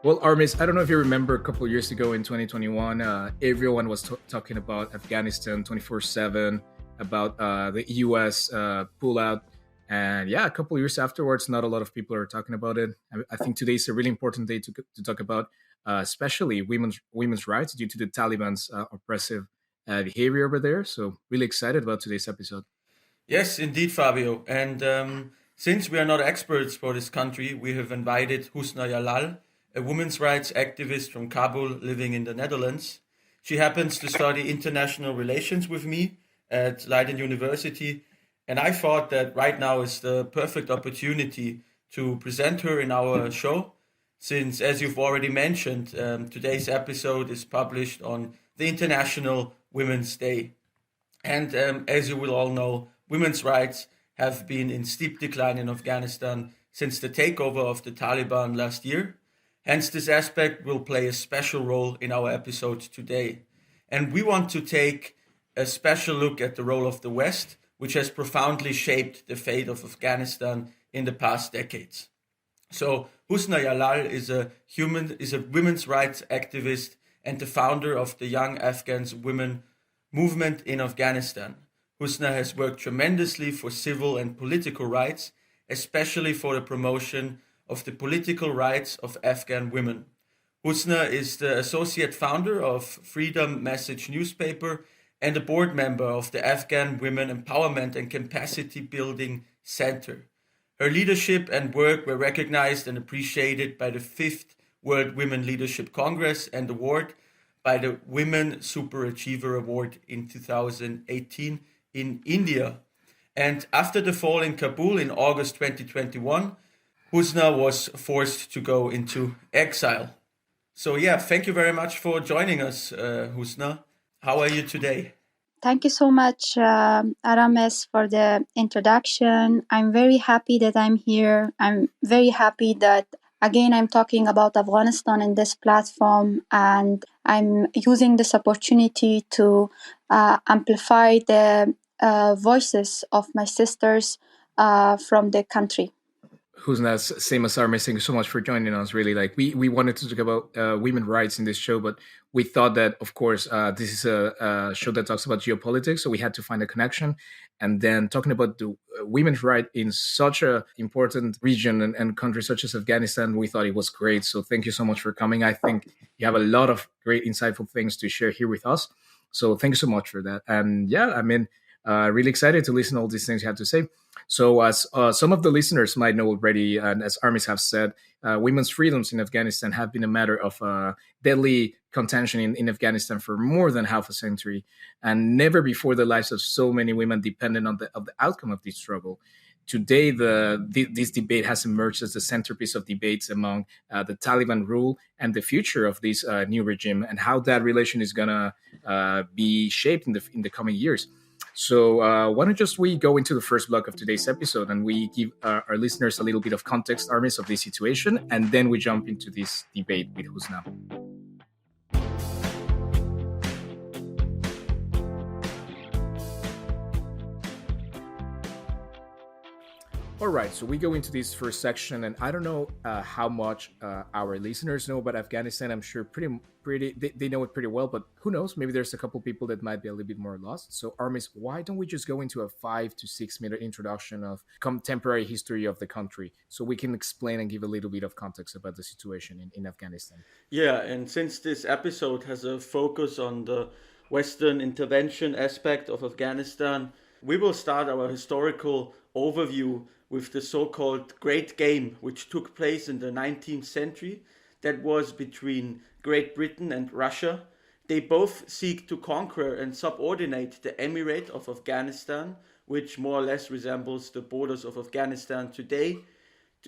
Well, Armis, I don't know if you remember a couple of years ago in 2021, everyone was talking about Afghanistan 24/7, about the US pullout. And yeah, a couple of years afterwards, not a lot of people are talking about it. I think today is a really important day to talk about, especially women's rights due to the Taliban's oppressive behavior over there. So, really excited about today's episode. Yes, indeed, Fabio. And since we are not experts for this country, we have invited Husna Yalal, a women's rights activist from Kabul living in the Netherlands. She happens to study international relations with me at Leiden University. And I thought that right now is the perfect opportunity to present her in our show, since, as you've already mentioned, today's episode is published on the International Women's Day. And as you will all know, women's rights have been in steep decline in Afghanistan since the takeover of the Taliban last year. Hence, this aspect will play a special role in our episode today. And we want to take a special look at the role of the West, which has profoundly shaped the fate of Afghanistan in the past decades. So, Husna Yalal is a women's rights activist and the founder of the Young Afghans Women movement in Afghanistan. Husna has worked tremendously for civil and political rights, especially for the promotion of the political rights of Afghan women. Husna is the associate founder of Freedom Message newspaper and a board member of the Afghan Women Empowerment and Capacity Building Center. Her leadership and work were recognized and appreciated by the 5th World Women Leadership Congress and Award, by the Women Super Achiever Award in 2018 in India. And after the fall in Kabul in August 2021, Husna was forced to go into exile. So yeah, thank you very much for joining us, Husna. How are you today? Thank you so much, Aramis, for the introduction. I'm very happy that I'm here. I'm very happy that, again, I'm talking about Afghanistan in this platform, and I'm using this opportunity to amplify the voices of my sisters from the country. Who's not same as Armis, thank you so much for joining us. Really, like we wanted to talk about women's rights in this show, but we thought that, of course, this is a show that talks about geopolitics, so we had to find a connection. And then talking about the women's right in such a important region and country such as Afghanistan, we thought it was great. So thank you so much for coming. I think you have a lot of great, insightful things to share here with us. So thank you so much for that. And yeah, I mean, really excited to listen to all these things you have to say. So, as some of the listeners might know already, and as armies have said, women's freedoms in Afghanistan have been a matter of deadly contention in Afghanistan for more than half a century, and never before the lives of so many women depended on the outcome of this struggle. Today, this debate has emerged as the centerpiece of debates among the Taliban rule and the future of this new regime, and how that relation is gonna be shaped in the coming years. So why don't just we go into the first block of today's episode and we give our listeners a little bit of context, Armis, of this situation, and then we jump into this debate with Husna. All right, so we go into this first section, and I don't know how much our listeners know about Afghanistan. I'm sure they know it pretty well, but who knows? Maybe there's a couple people that might be a little bit more lost. So, Armis, why don't we just go into a 5 to 6 minute introduction of contemporary history of the country, so we can explain and give a little bit of context about the situation in Afghanistan? Yeah, and since this episode has a focus on the Western intervention aspect of Afghanistan, we will start our historical overview with the so-called Great Game, which took place in the 19th century. That was between Great Britain and Russia. They both seek to conquer and subordinate the Emirate of Afghanistan, which more or less resembles the borders of Afghanistan today,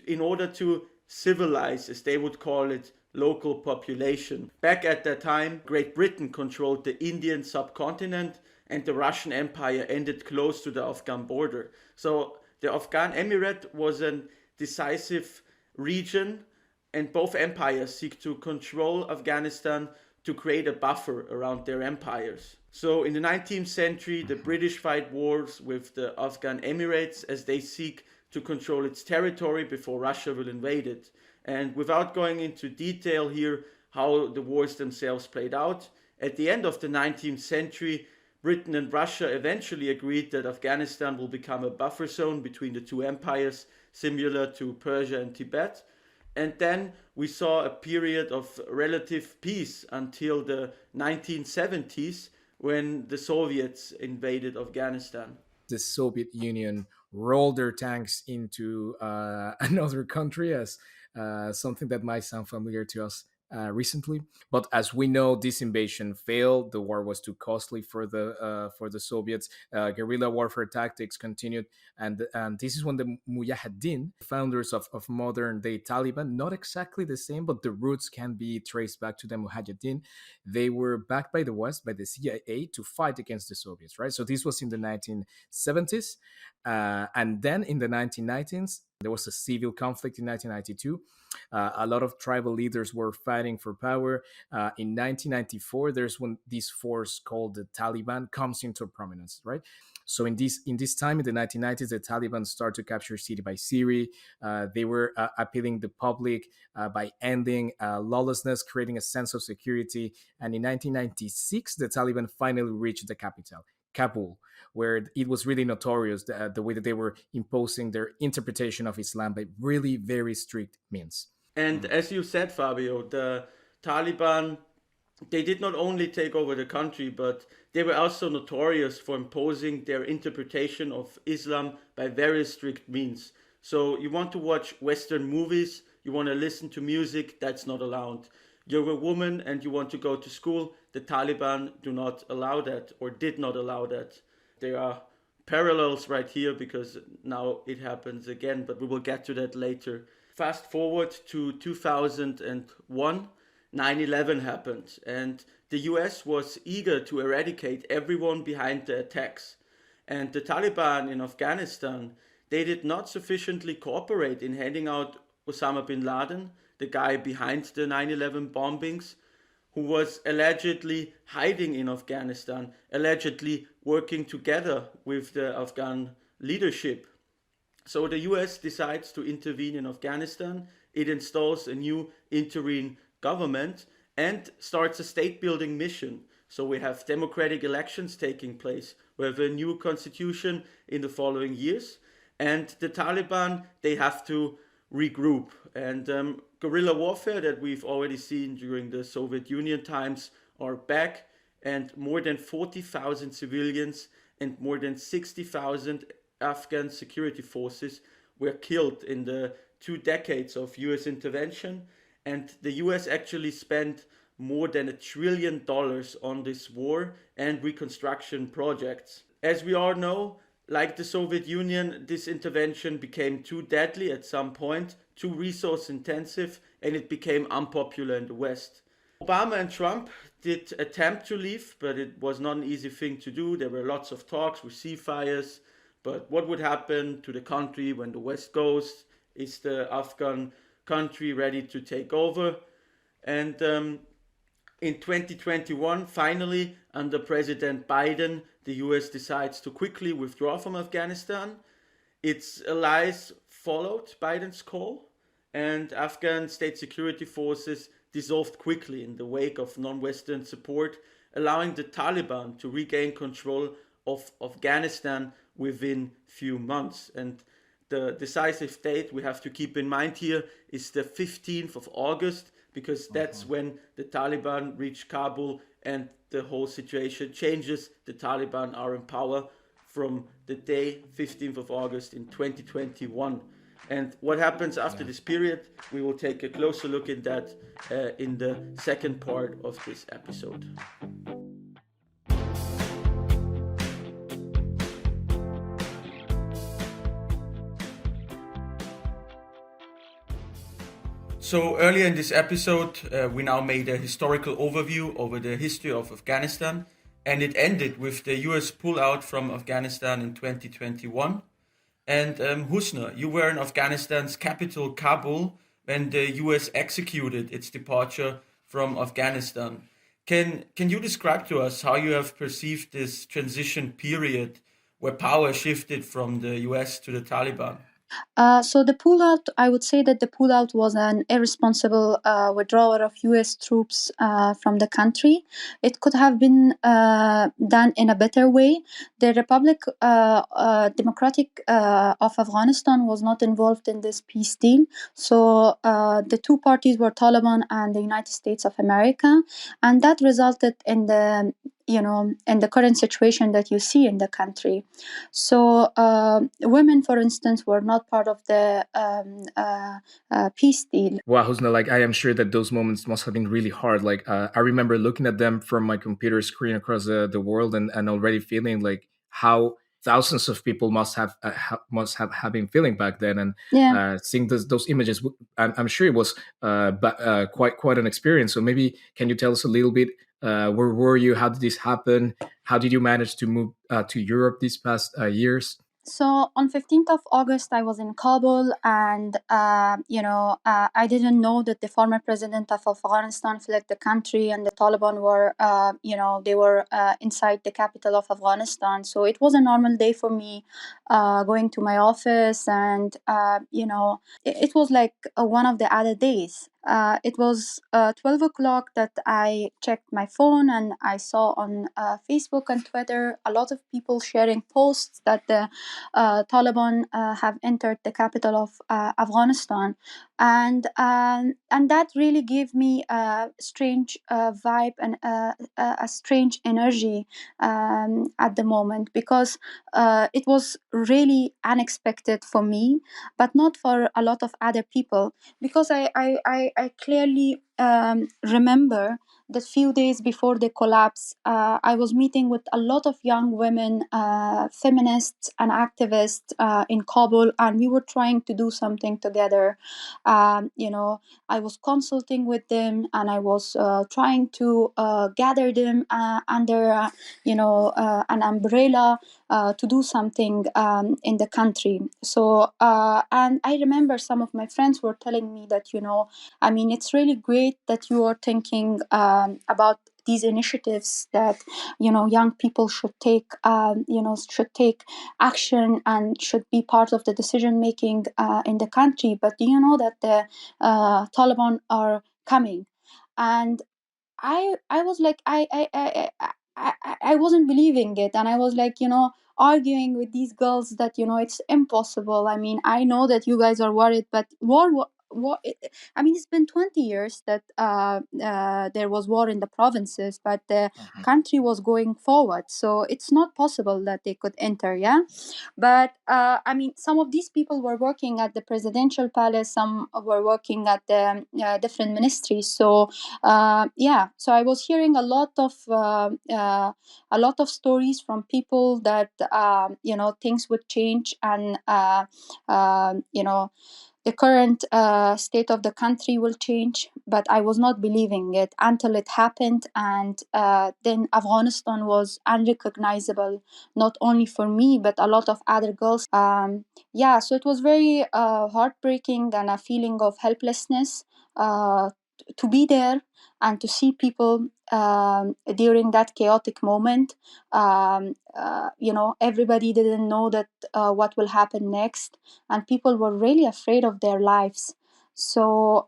in order to civilize, as they would call it, local population. Back at that time, Great Britain controlled the Indian subcontinent, and the Russian Empire ended close to the Afghan border. So the Afghan Emirate was a decisive region, and both empires seek to control Afghanistan to create a buffer around their empires. So in the 19th century, the British fight wars with the Afghan Emirates as they seek to control its territory before Russia will invade it. And without going into detail here, how the wars themselves played out, at the end of the 19th century, Britain and Russia eventually agreed that Afghanistan will become a buffer zone between the two empires, similar to Persia and Tibet. And then we saw a period of relative peace until the 1970s when the Soviets invaded Afghanistan. The Soviet Union rolled their tanks into another country, as something that might sound familiar to us recently. But as we know, this invasion failed. The war was too costly for the Soviets. Guerrilla warfare tactics continued, and this is when the Mujahideen, founders of modern day Taliban, not exactly the same, but the roots can be traced back to the Mujahideen. They were backed by the West, by the CIA, to fight against the Soviets, right? So this was in the 1970s. And then in the 1990s, there was a civil conflict in 1992. A lot of tribal leaders were fighting for power. In 1994, there's when this force called the Taliban comes into prominence, right? So in this time in the 1990s, the Taliban start to capture city by city. They were appealing the public by ending lawlessness, creating a sense of security. And in 1996, the Taliban finally reached the capital, Kabul, where it was really notorious the way that they were imposing their interpretation of Islam by really very strict means. And as you said, Fabio, the Taliban, they did not only take over the country, but they were also notorious for imposing their interpretation of Islam by very strict means. So you want to watch Western movies, you want to listen to music, that's not allowed. You're a woman and you want to go to school, the Taliban do not allow that, or did not allow that. There are parallels right here because now it happens again, but we will get to that later. Fast forward to 2001, 9/11 happened, and the US was eager to eradicate everyone behind the attacks. And the Taliban in Afghanistan, they did not sufficiently cooperate in handing out Osama bin Laden, the guy behind the 9/11 bombings, who was allegedly hiding in Afghanistan, allegedly working together with the Afghan leadership. So the US decides to intervene in Afghanistan. It installs a new interim government and starts a state building mission. So we have democratic elections taking place. We have a new constitution in the following years. And the Taliban, they have to regroup. And guerrilla warfare that we've already seen during the Soviet Union times are back. And more than 40,000 civilians and more than 60,000 Afghan security forces were killed in the 2 decades of US intervention. And the US actually spent more than $1 trillion on this war and reconstruction projects. As we all know, like the Soviet Union, this intervention became too deadly at some point, too resource intensive, and it became unpopular in the West. Obama and Trump did attempt to leave, but it was not an easy thing to do. There were lots of talks with ceasefires. But what would happen to the country when the West goes? Is the Afghan country ready to take over? And in 2021, finally, under President Biden, the US decides to quickly withdraw from Afghanistan. Its allies followed Biden's call, and Afghan state security forces dissolved quickly in the wake of non-Western support, allowing the Taliban to regain control of Afghanistan within few months. And the decisive date we have to keep in mind here is the 15th of August, because that's when the Taliban reach Kabul and the whole situation changes. The Taliban are in power from the day 15th of August in 2021. And what happens after this period, we will take a closer look at that in the second part of this episode. So earlier in this episode, we now made a historical overview over the history of Afghanistan, and it ended with the US pullout from Afghanistan in 2021. And Husna, you were in Afghanistan's capital, Kabul, when the US executed its departure from Afghanistan. Can you describe to us how you have perceived this transition period where power shifted from the US to the Taliban? So the pullout, I would say that the pullout was an irresponsible withdrawal of U.S. troops from the country. It could have been done in a better way. The Democratic of Afghanistan was not involved in this peace deal. So the two parties were Taliban and the United States of America, and that resulted in the in the current situation that you see in the country. So, women, for instance, were not part of the peace deal. Wow, Husna, like I am sure that those moments must have been really hard. Like I remember looking at them from my computer screen across the world, and already feeling like how thousands of people must have been feeling back then, and Yeah. seeing those images. I'm sure it was quite an experience. So maybe can you tell us a little bit? Where were you? How did this happen? How did you manage to move to Europe these past years? So on 15th of August, I was in Kabul, and I didn't know that the former president of Afghanistan fled the country, and the Taliban were, they were inside the capital of Afghanistan. So it was a normal day for me, going to my office, and it was like one of the other days. It was 12 o'clock that I checked my phone, and I saw on Facebook and Twitter a lot of people sharing posts that the Taliban have entered the capital of Afghanistan, and that really gave me a strange vibe and a strange energy at the moment, because it was really unexpected for me, but not for a lot of other people, because I clearly remember that few days before the collapse, I was meeting with a lot of young women, feminists and activists in Kabul, and we were trying to do something together. I was consulting with them, and I was trying to gather them under, an umbrella to do something in the country. So, and I remember some of my friends were telling me that, I mean, it's really great that you are thinking about these initiatives, that young people should take, should take action and should be part of the decision making in the country. But do you know that the Taliban are coming? And I was like, I wasn't believing it, and I was like, arguing with these girls that, it's impossible. I mean, I know that you guys are worried, but war, I mean, it's been 20 years that there was war in the provinces, but the country was going forward, so it's not possible that they could enter. Yeah. But I mean, some of these people were working at the presidential palace, some were working at the different ministries. So yeah, so I was hearing a lot of stories from people that things would change, and the current state of the country will change. But I was not believing it until it happened, and then Afghanistan was unrecognizable, not only for me but a lot of other girls. Yeah, so it was very heartbreaking, and a feeling of helplessness, to be there and to see people during that chaotic moment. Everybody didn't know that what will happen next, and people were really afraid of their lives. So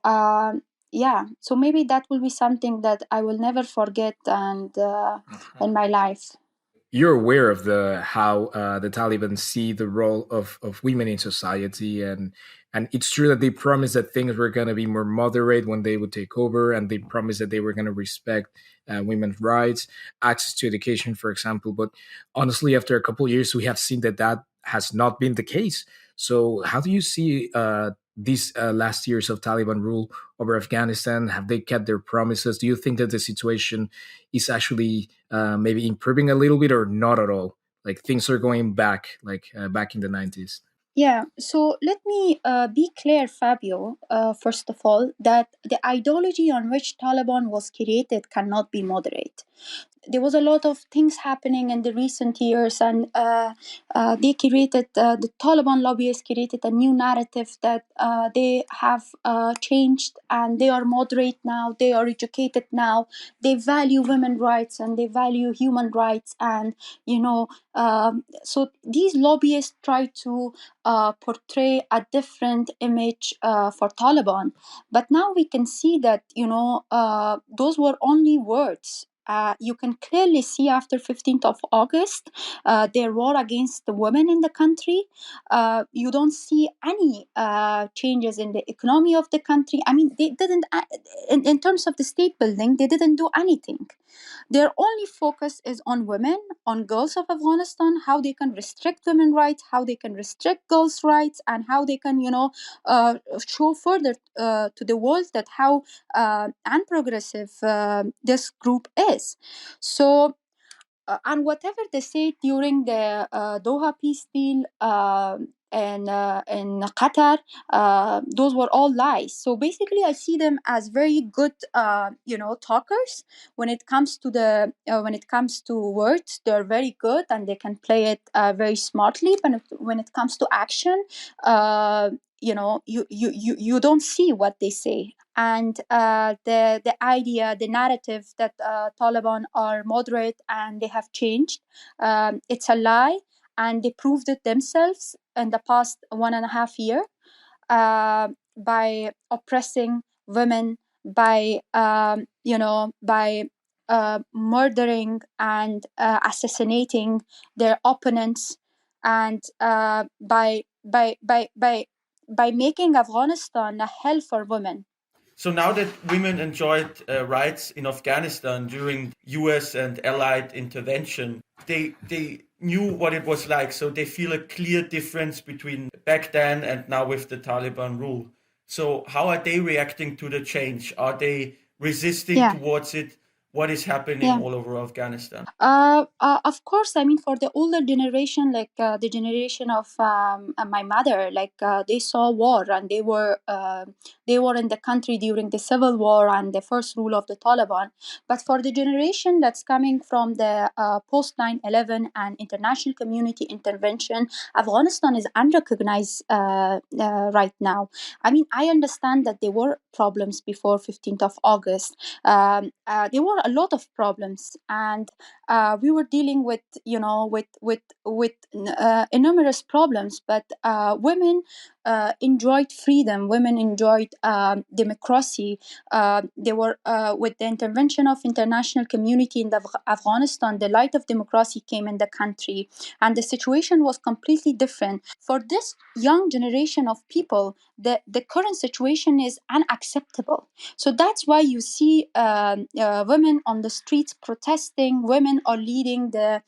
yeah, so maybe that will be something that I will never forget, and in my life. You're aware of the how the Taliban see the role of women in society, and it's true that they promised that things were going to be more moderate when they would take over, and they promised that they were going to respect women's rights, access to education, for example. But honestly, after a couple of years, we have seen that that has not been the case. So, how do you see these last years of Taliban rule over Afghanistan? Have they kept their promises? Do you think that the situation is actually maybe improving a little bit, or not at all? Like things are going back, like back in the 90s. Yeah, so let me be clear, Fabio, first of all, that the ideology on which Taliban was created cannot be moderate. there was a lot of things happening in the recent years, and they created the Taliban lobbyists created a new narrative that they have changed and they are moderate now, they are educated now, they value women rights and they value human rights, and so these lobbyists try to portray a different image for Taliban. But now we can see that those were only words. You can clearly see after 15th of August their war against the women in the country. You don't see any changes in the economy of the country. I mean, they didn't, in terms of the state building, they didn't do anything. Their only focus is on women, on girls of Afghanistan, how they can restrict women rights, how they can restrict girls' rights, and how they can, show further to the world that how unprogressive this group is. So and whatever they say during the Doha peace deal and in Qatar, those were all lies. So basically, I see them as very good, talkers. When it comes to words, they're very good and they can play it very smartly. But when it comes to action, uh, you don't see what they say, and the idea, the narrative that Taliban are moderate and they have changed, it's a lie, and they proved it themselves in the past 1.5 year by oppressing women, by by murdering and assassinating their opponents, and by making Afghanistan a hell for women. So now that women enjoyed rights in Afghanistan during US and allied intervention, they knew what it was like. So they feel a clear difference between back then and now with the Taliban rule. So how are they reacting to the change? Are they resisting Yeah. towards it? What is happening Yeah. all over Afghanistan? Of course, I mean, for the older generation, like the generation of my mother, like they saw war and they were in the country during the civil war and the first rule of the Taliban. But for the generation that's coming from the post 9/11 and international community intervention, Afghanistan is unrecognized right now. I mean, I understand that there were problems before 15th of August. There were a lot of problems, and we were dealing with enormous problems, but women enjoyed freedom, women enjoyed democracy. They were with the intervention of international community in Afghanistan, the light of democracy came in the country, and the situation was completely different for this young generation of people. The current situation is unacceptable, so that's why you see women on the streets protesting. Women are leading the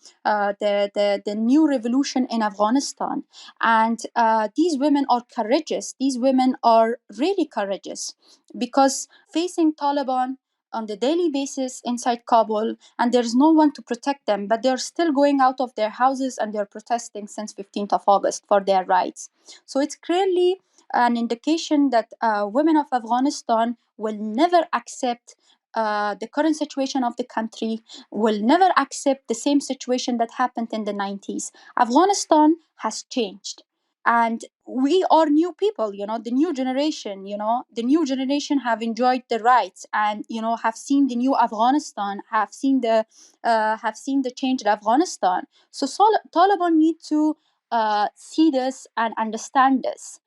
new revolution in Afghanistan, and these women are courageous. These women are really courageous because facing Taliban on the daily basis inside Kabul, and there's no one to protect them, but they're still going out of their houses and they're protesting since 15th of August for their rights. So it's clearly an indication that women of Afghanistan will never accept the current situation of the country, will never accept the same situation that happened in the 90s. Afghanistan has changed. And we are new people, the new generation have enjoyed the rights and, have seen the new Afghanistan, have seen the change in Afghanistan. So Taliban need to see this and understand this.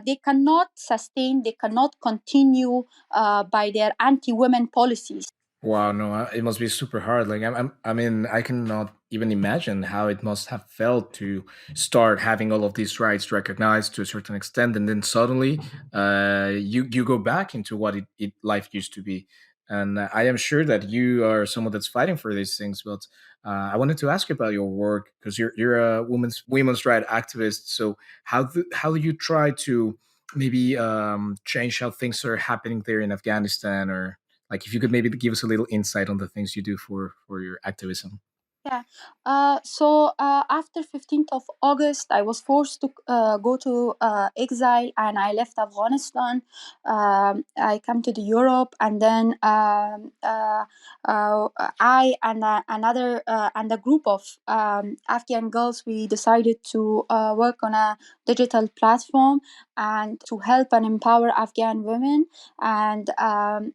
They cannot sustain, they cannot continue by their anti-women policies. Wow, no, it must be super hard. Like, I mean, I cannot even imagine how it must have felt to start having all of these rights recognized to a certain extent, and then suddenly, you go back into what it life used to be. And I am sure that you are someone that's fighting for these things. But I wanted to ask you about your work because you're a women's right activist. So how do you try to maybe change how things are happening there in Afghanistan, or like if you could maybe give us a little insight on the things you do for your activism. Yeah. So after 15th of August, I was forced to go to exile, and I left Afghanistan. I come to the Europe, and then I and another and a group of Afghan girls, we decided to work on a digital platform and to help and empower Afghan women. And and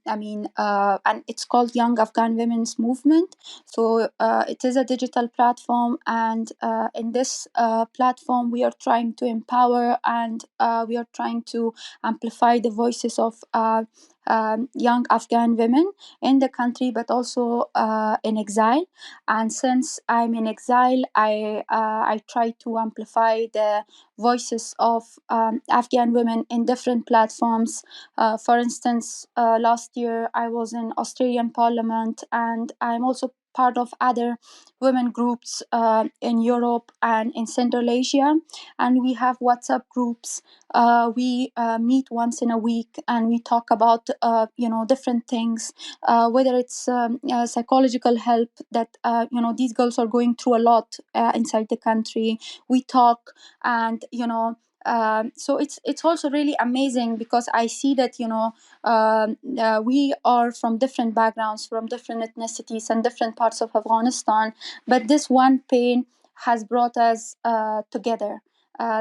it's called Young Afghan Women's Movement. So it is a digital platform, and in this platform, we are trying to empower, and we are trying to amplify the voices of young Afghan women in the country, but also in exile. And since I'm in exile, I try to amplify the voices of Afghan women in different platforms. For instance, last year I was in Australian Parliament, and I'm also part of other women groups in Europe and in Central Asia. And we have WhatsApp groups. We meet once in a week, and we talk about different things, whether it's psychological help that these girls are going through a lot inside the country. We talk, and so it's also really amazing, because I see that we are from different backgrounds, from different ethnicities and different parts of Afghanistan, but this one pain has brought us together.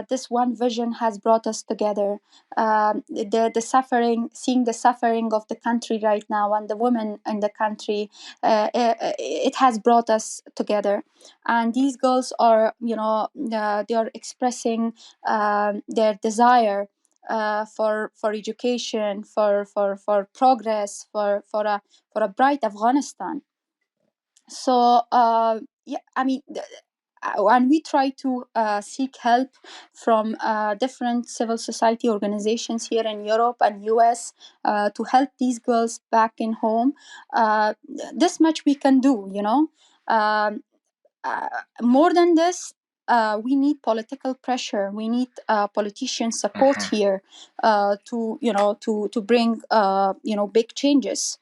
This one vision has brought us together. The suffering, seeing the suffering of the country right now and the women in the country, it has brought us together. And these girls are, they are expressing their desire for education, for progress, for a bright Afghanistan. So yeah, and we try to seek help from different civil society organizations here in Europe and US to help these girls back in home. This much we can do, Um, more than this, we need political pressure. We need politician support Mhm. here to bring big changes.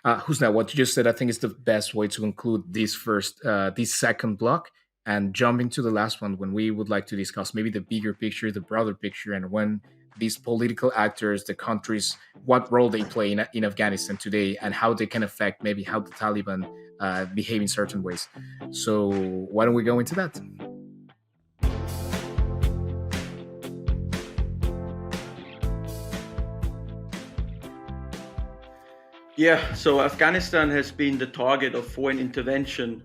Husna, what you just said, I think is the best way to conclude this second block and jump into the last one when we would like to discuss maybe the bigger picture, the broader picture, and when these political actors, the countries, what role they play in Afghanistan today, and how they can affect maybe how the Taliban behave in certain ways. So why don't we go into that? Yeah, so Afghanistan has been the target of foreign intervention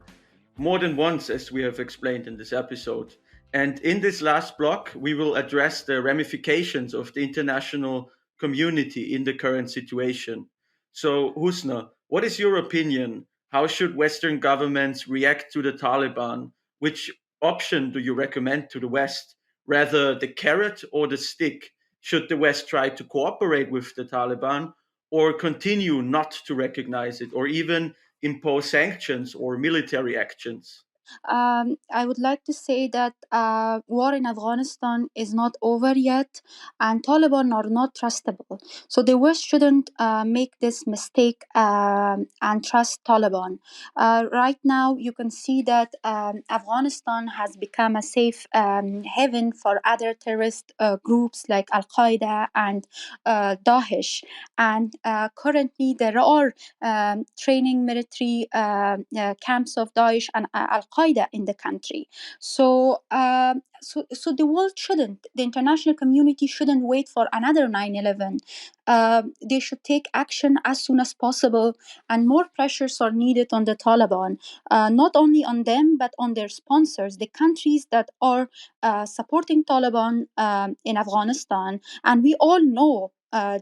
more than once, as we have explained in this episode. And in this last block, we will address the ramifications of the international community in the current situation. So, Husna, what is your opinion? How should Western governments react to the Taliban? Which option do you recommend to the West? Rather, the carrot or the stick? Should the West try to cooperate with the Taliban or continue not to recognize it or even impose sanctions or military actions? I would like to say that war in Afghanistan is not over yet, and Taliban are not trustable. So the West shouldn't make this mistake and trust Taliban. Right now, you can see that Afghanistan has become a safe haven for other terrorist groups like Al Qaeda and Daesh. And currently, there are training military camps of Daesh and Al Qaeda in the country. So the world shouldn't, the international community shouldn't wait for another 9/11. They should take action as soon as possible, and more pressures are needed on the Taliban, not only on them but on their sponsors, the countries that are supporting Taliban in Afghanistan. And we all know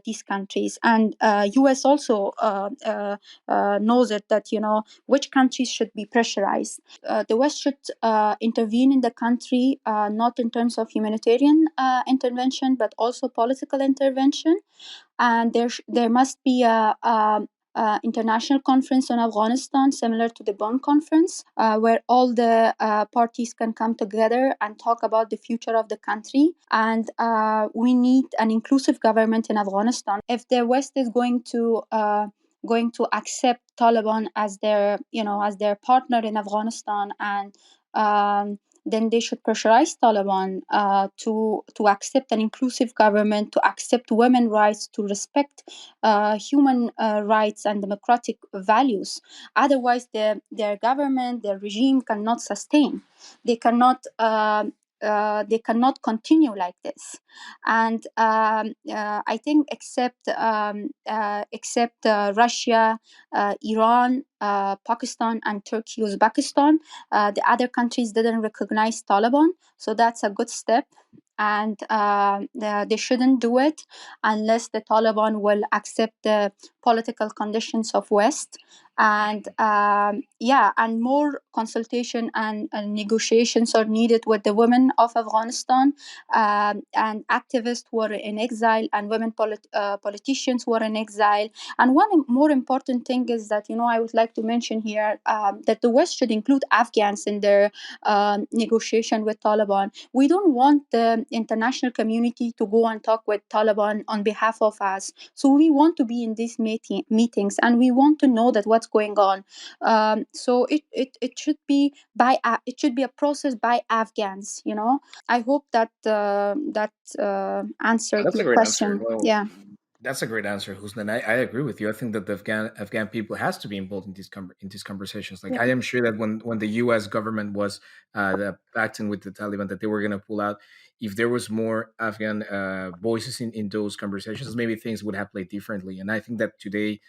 these countries, and US also knows it, that which countries should be pressurized. The West should intervene in the country, not in terms of humanitarian intervention but also political intervention. And there must be a international conference on Afghanistan, similar to the Bonn Conference, where all the parties can come together and talk about the future of the country. And we need an inclusive government in Afghanistan. If the West is going to going to accept Taliban as their, as their partner in Afghanistan, and then they should pressurize Taliban to accept an inclusive government, to accept women rights, to respect human rights and democratic values. Otherwise, their government, their regime cannot sustain. They cannot. They cannot continue like this, and I think except Russia, Iran, Pakistan, and Turkey, Uzbekistan, the other countries didn't recognize Taliban, so that's a good step. And they shouldn't do it unless the Taliban will accept the political conditions of West. And yeah, and more consultation and negotiations are needed with the women of Afghanistan, and activists who are in exile, and women politicians who are in exile. And one more important thing is that, I would like to mention here, that the West should include Afghans in their negotiation with Taliban. We don't want the international community to go and talk with Taliban on behalf of us. So we want to be in these meetings, and we want to know that what's going on. So it should be it should be a process by Afghans. I hope that answered That's a your great answer. question. Well, Yeah. that's a great answer, Husna. I agree with you. I think that the Afghan people has to be involved in in these conversations. Like Yeah. I am sure that when the U.S. government was acting with the Taliban, that they were going to pull out. If there was more Afghan voices in those conversations, maybe things would have played differently. And I think that today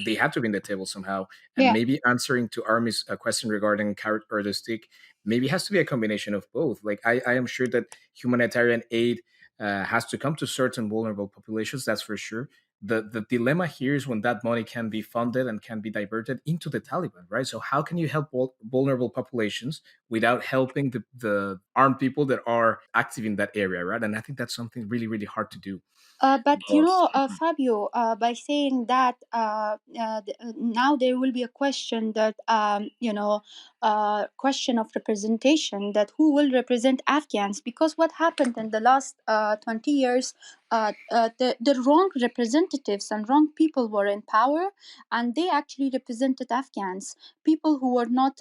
they have to be in the table somehow. And Yeah. maybe answering to Army's question regarding carrot or the stick, maybe it has to be a combination of both. Like I am sure that humanitarian aid has to come to certain vulnerable populations. That's for sure. The dilemma here is when that money can be funded and can be diverted into the Taliban, right? So how can you help vulnerable populations without helping the armed people that are active in that area, right? And I think that's something really, really hard to do. But But Fabio, by saying that, now there will be a question that, question of representation, that who will represent Afghans, because what happened in the last 20 years, the wrong representatives and wrong people were in power, and they actually represented Afghans, people who were not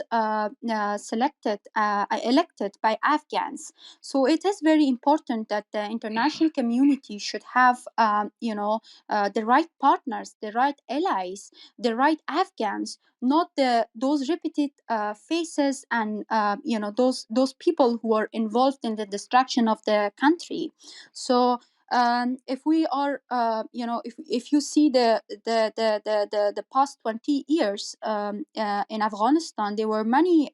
elected by Afghans. So it is very important that the international community should have, the right partners, the right allies, the right Afghans, not those repeated faces, and those people who are involved in the destruction of the country. So if we are, if you see the past 20 years, in Afghanistan, there were many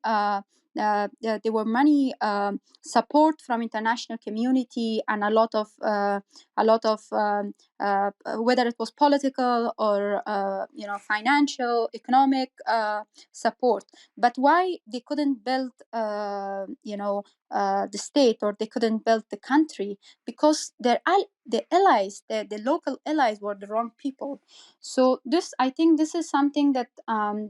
support from international community, and a lot of whether it was political or financial, economic support. But why they couldn't build the state, or they couldn't build the country? Because the allies, the local allies, were the wrong people. So this, I think, this is something that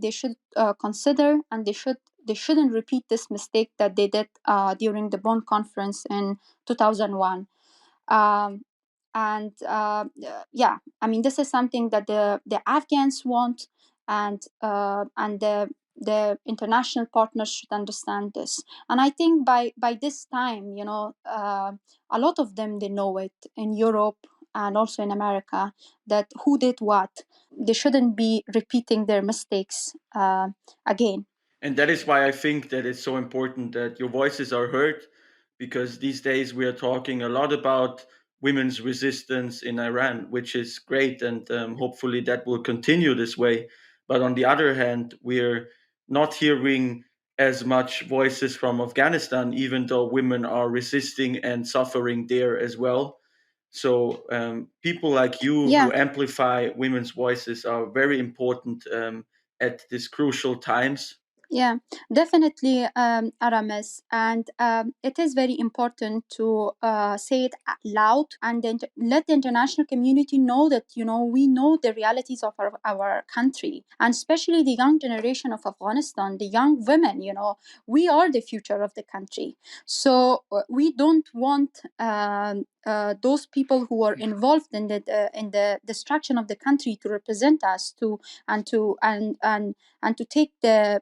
they should consider, and they shouldn't repeat this mistake that they did during the Bonn conference in 2001. Um, and yeah, I mean, this is something that the Afghans want, and the international partners should understand this. And I think by this time, a lot of them, they know it in Europe and also in America, that who did what. They shouldn't be repeating their mistakes again. And that is why I think that it's so important that your voices are heard, because these days we are talking a lot about women's resistance in Iran, which is great, and hopefully that will continue this way. But on the other hand, we're not hearing as much voices from Afghanistan, even though women are resisting and suffering there as well. So people like you Yeah. who amplify women's voices are very important at these crucial times. Yeah, definitely, Aramis. And it is very important to say it loud and then let the international community know that, we know the realities of our country, and especially the young generation of Afghanistan, the young women, we are the future of the country. So we don't want those people who are involved in the destruction of the country to represent us to and to and to take the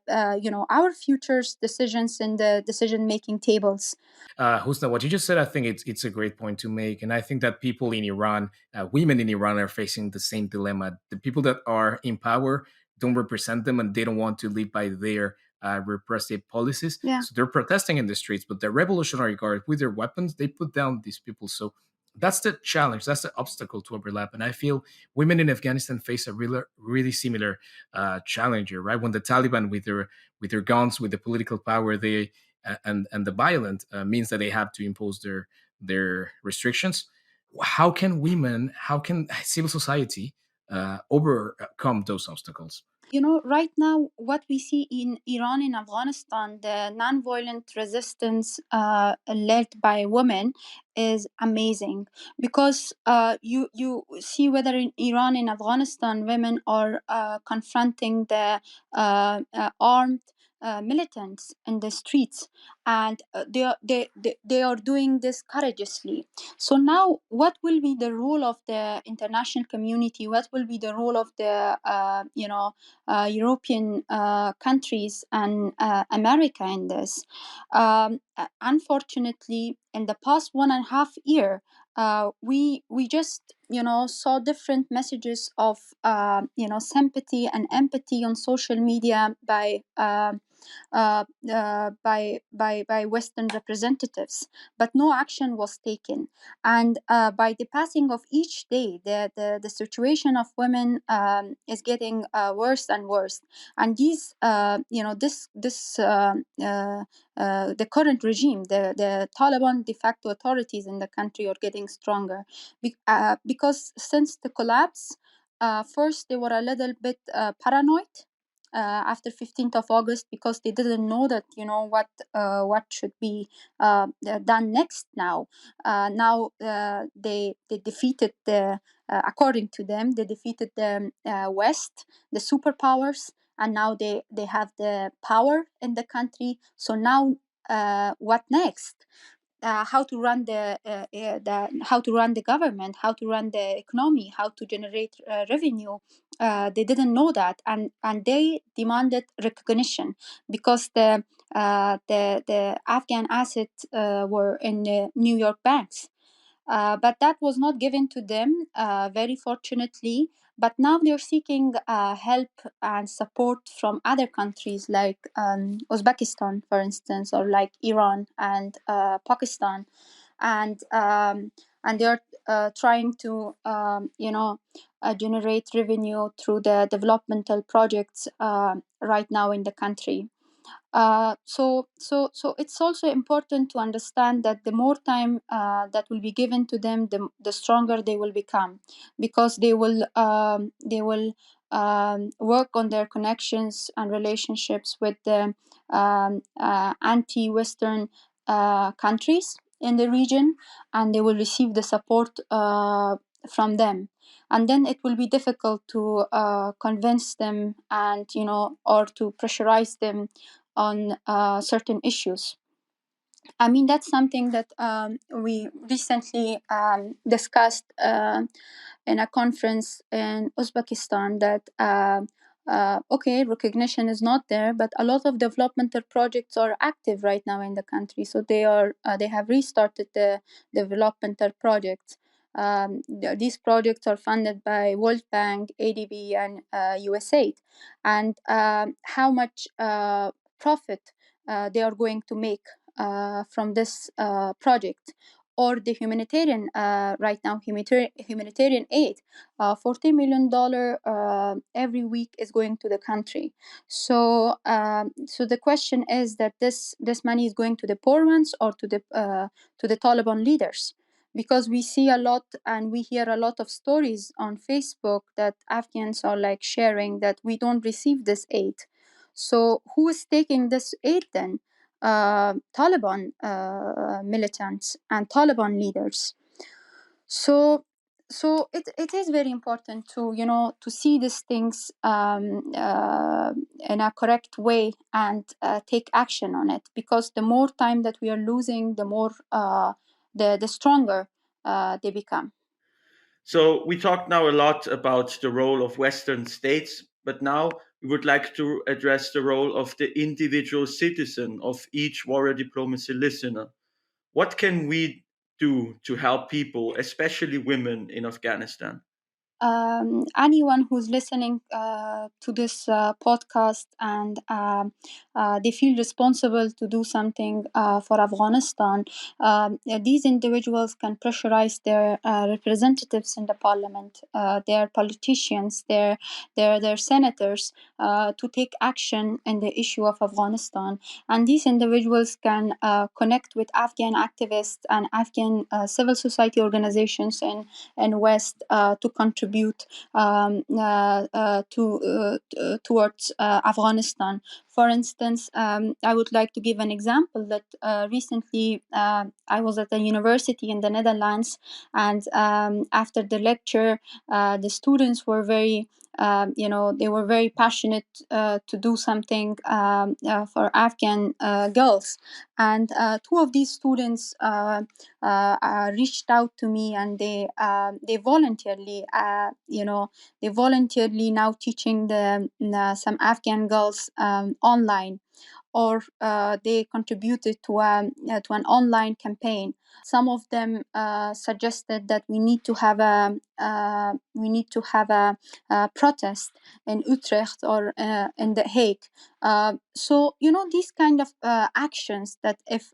our future's decisions in the decision making tables. Husna, what you just said, I think it's a great point to make, and I think that people in Iran, women in Iran, are facing the same dilemma. The people that are in power don't represent them, and they don't want to live by their repressive policies. Yeah. So they're protesting in the streets, but the Revolutionary Guard, with their weapons, they put down these people. So that's the challenge. That's the obstacle to overlap. And I feel women in Afghanistan face a really similar challenge here, right? When the Taliban, with their guns, with the political power, and the violent means that they have to impose their restrictions. How can civil society overcome those obstacles? Right now, what we see in Iran and Afghanistan, the non-violent resistance led by women is amazing, because you see whether in Iran and Afghanistan women are confronting the armed militants in the streets, and they are doing this courageously. So now, what will be the role of the international community? What will be the role of the European countries and America in this? Unfortunately, in the past 1.5 year, we just saw different messages of sympathy and empathy on social media by Western representatives, but no action was taken. And by the passing of each day, the situation of women is getting worse and worse. And the current regime, the Taliban de facto authorities in the country, are getting stronger, because since the collapse, first they were a little bit paranoid after 15th of August, because they didn't know that what should be done next. Now they defeated according to them, they defeated the West, the superpowers, and now they have the power in the country. So now, what next? How to run how to run the government, how to run the economy, how to generate revenue. They didn't know that, and they demanded recognition, because the Afghan assets were in the New York banks. But that was not given to them, very fortunately. But now they're seeking help and support from other countries, like Uzbekistan, for instance, or like Iran and Pakistan, and they're trying to generate revenue through the developmental projects right now in the country. So it's also important to understand that the more time that will be given to them, the stronger they will become, because they will work on their connections and relationships with the anti-Western countries in the region, and they will receive the support from them. And then it will be difficult to convince them, and or to pressurize them on certain issues. I mean, that's something that we recently discussed in a conference in Uzbekistan, that okay, recognition is not there, but a lot of developmental projects are active right now in the country. So they have restarted the developmental projects. These projects are funded by World Bank, ADB, and USAID. And how much profit they are going to make from this project, or the humanitarian right now, humanitarian aid, $40 million every week is going to the country. So the question is that this money is going to the poor ones, or to the Taliban leaders, because we see a lot and we hear a lot of stories on Facebook that Afghans are like sharing that we don't receive this aid. So who is taking this aid then? Taliban militants and Taliban leaders. So it is very important to to see these things in a correct way and take action on it, because the more time that we are losing, the more the stronger they become. So we talked now a lot about the role of Western states, but now we would like to address the role of the individual citizen of each warrior diplomacy listener. What can we do to help people, especially women in Afghanistan? Anyone who's listening to this podcast and they feel responsible to do something for Afghanistan, these individuals can pressurize their representatives in the parliament, their politicians, their senators, to take action in the issue of Afghanistan. And these individuals can connect with Afghan activists and Afghan civil society organizations in West to contribute towards Afghanistan. For instance, I would like to give an example that recently I was at a university in the Netherlands, and after the lecture, the students were very they were very passionate to do something for Afghan girls. And two of these students reached out to me, and they voluntarily they voluntarily now teaching the some Afghan girls online, or they contributed to an online campaign. Some of them suggested that we need to have a protest in Utrecht or in The Hague. So these kind of actions that if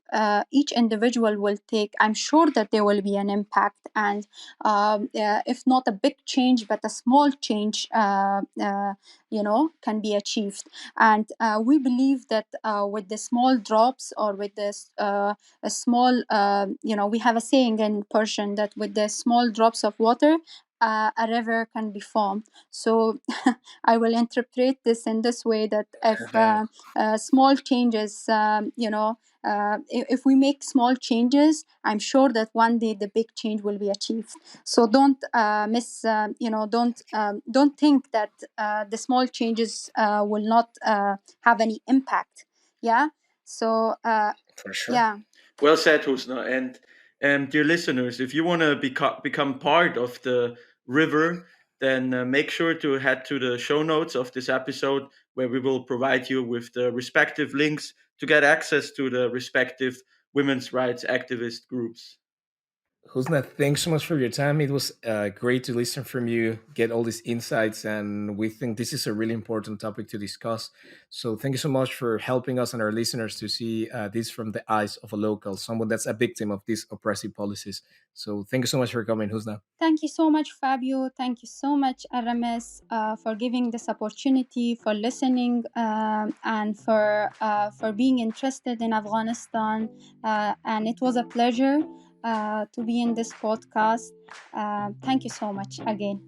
each individual will take, I'm sure that there will be an impact, and if not a big change, but a small change, can be achieved. And we believe that with the small drops, or with this a small we have a saying in Persian that with the small drops of water a river can be formed. So I will interpret this in this way, that if small changes, if we make small changes, I'm sure that one day the big change will be achieved. So don't don't think that the small changes will not have any impact. Yeah. So For sure. yeah. Well said, Husna. And dear listeners, if you want to become part of the river, then make sure to head to the show notes of this episode, where we will provide you with the respective links to get access to the respective women's rights activist groups. Husna, thanks so much for your time. It was great to listen from you, get all these insights, and we think this is a really important topic to discuss. So, thank you so much for helping us and our listeners to see this from the eyes of a local, someone that's a victim of these oppressive policies. So, thank you so much for coming, Husna. Thank you so much, Fabio. Thank you so much, RMS, for giving this opportunity, for listening, and for being interested in Afghanistan. And it was a pleasure to be in this podcast. Thank you so much again.